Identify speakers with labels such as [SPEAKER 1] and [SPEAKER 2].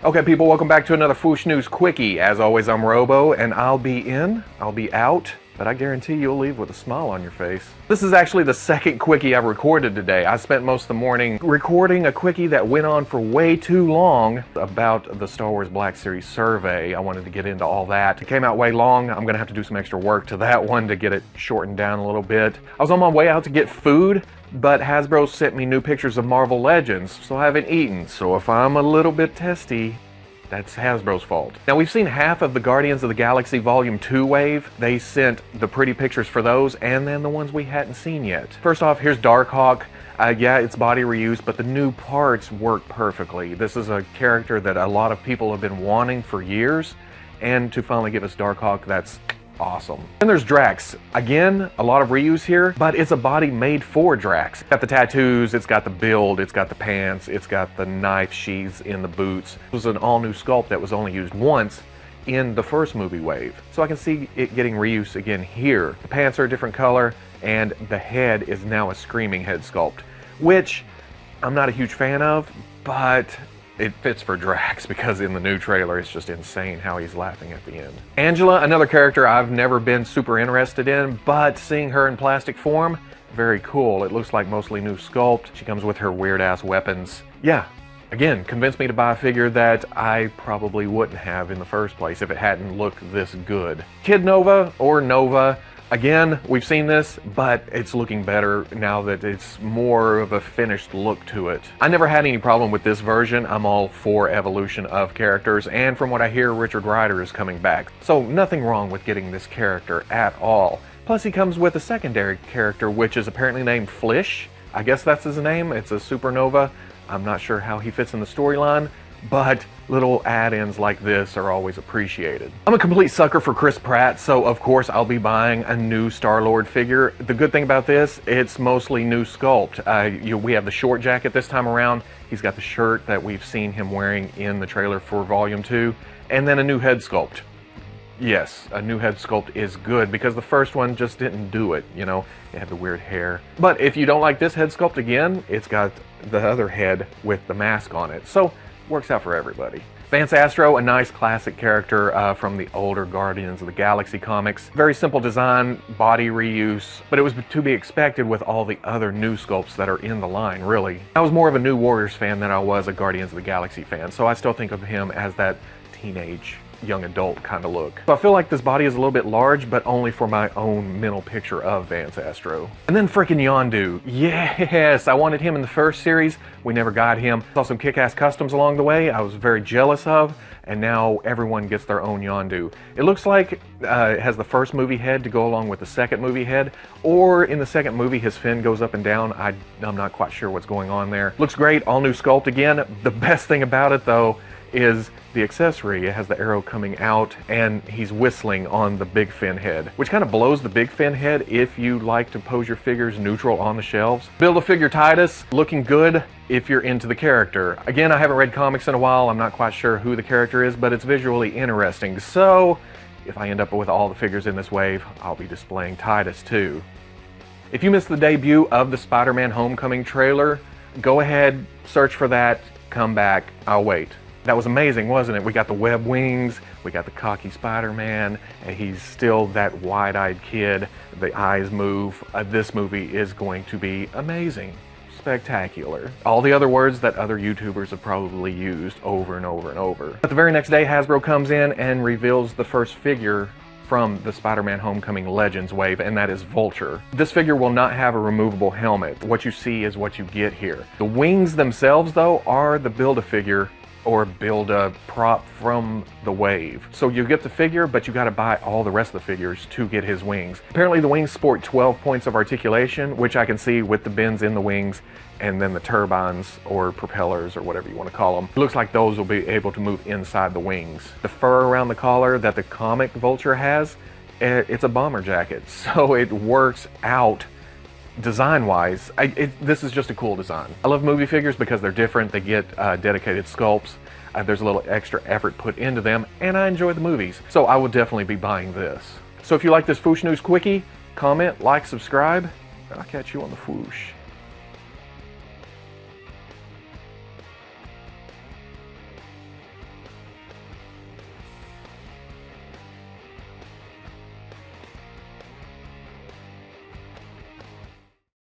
[SPEAKER 1] Okay, people, welcome back to another Fwoosh News Quickie. As always, I'm Robo, and I'll be in, I'll be out, but I guarantee you'll leave with a smile on your face. This is actually the second Quickie I've recorded today. I spent most of the morning recording a Quickie that went on for way too long about the Star Wars Black Series survey. I wanted to get into all that. It came out way long. I'm gonna have to do some extra work to that one to get it shortened down a little bit. I was on my way out to get food, but Hasbro sent me new pictures of Marvel Legends, so I haven't eaten. So if I'm a little bit testy, that's Hasbro's fault. Now, we've seen half of the Guardians of the Galaxy Volume 2 wave. They sent the pretty pictures for those, and then the ones we hadn't seen yet. First off, here's Darkhawk. Yeah, it's body reuse, but the new parts work perfectly. This is a character that a lot of people have been wanting for years, and to finally give us Darkhawk, that's awesome. Then there's Drax. Again, a lot of reuse here, but it's a body made for Drax. It's got the tattoos, it's got the build, it's got the pants, it's got the knife sheaths in the boots. It was an all-new sculpt that was only used once in the first movie wave. So I can see it getting reuse again here. The pants are a different color, and the head is now a screaming head sculpt, which I'm not a huge fan of, but it fits for Drax because in the new trailer, it's just insane how he's laughing at the end. Angela, another character I've never been super interested in, but seeing her in plastic form, very cool. It looks like mostly new sculpt. She comes with her weird-ass weapons. Yeah, again, convinced me to buy a figure that I probably wouldn't have in the first place if it hadn't looked this good. Kid Nova, or Nova, again, we've seen this, but it's looking better now that it's more of a finished look to it. I never had any problem with this version. I'm all for evolution of characters, and from what I hear, Richard Rider is coming back. So nothing wrong with getting this character at all. Plus he comes with a secondary character, which is apparently named Fwoosh. I guess that's his name. It's a supernova. I'm not sure how he fits in the storyline, but little add-ins like this are always appreciated. I'm a complete sucker for Chris Pratt, so of course I'll be buying a new Star-Lord figure. The good thing about this, it's mostly new sculpt. We have the short jacket this time around. He's got the shirt that we've seen him wearing in the trailer for Volume 2, and then a new head sculpt. Yes, a new head sculpt is good because the first one just didn't do it, you know? It had the weird hair. But if you don't like this head sculpt again, it's got the other head with the mask on it. So works out for everybody. Vance Astro, a nice classic character from the older Guardians of the Galaxy comics. Very simple design, body reuse, but it was to be expected with all the other new sculpts that are in the line, really. I was more of a New Warriors fan than I was a Guardians of the Galaxy fan, so I still think of him as that teenage young adult kind of look. So I feel like this body is a little bit large, but only for my own mental picture of Vance Astro. And then frickin' Yondu. Yes, I wanted him in the first series. We never got him. Saw some kick-ass customs along the way I was very jealous of, and now everyone gets their own Yondu. It looks like it has the first movie head to go along with the second movie head, or in the second movie his fin goes up and down. I'm not quite sure what's going on there. Looks great, all new sculpt again. The best thing about it though is the accessory. It has the arrow coming out, and he's whistling on the big fin head, which kind of blows the big fin head if you like to pose your figures neutral on the shelves. Build-A-Figure Titus, looking good if you're into the character. Again, I haven't read comics in a while. I'm not quite sure who the character is, but it's visually interesting. So if I end up with all the figures in this wave, I'll be displaying Titus too. If you missed the debut of the Spider-Man Homecoming trailer, go ahead, search for that, come back, I'll wait. That was amazing, wasn't it? We got the web wings, we got the cocky Spider-Man, and he's still that wide-eyed kid. The eyes move. This movie is going to be amazing. Spectacular. All the other words that other YouTubers have probably used over and over and over. But the very next day, Hasbro comes in and reveals the first figure from the Spider-Man Homecoming Legends wave, and that is Vulture. This figure will not have a removable helmet. What you see is what you get here. The wings themselves, though, are the Build-A-Figure or build a prop from the wave. So you get the figure, but you gotta buy all the rest of the figures to get his wings. Apparently the wings sport 12 points of articulation, which I can see with the bends in the wings, and then the turbines or propellers or whatever you want to call them. It looks like those will be able to move inside the wings. The fur around the collar that the comic Vulture has, it's a bomber jacket, so it works out design-wise. This is just a cool design. I love movie figures because they're different. They get dedicated sculpts. There's a little extra effort put into them, and I enjoy the movies. So I will definitely be buying this. So if you like this Fwoosh News Quickie, comment, like, subscribe, and I'll catch you on the Fwoosh.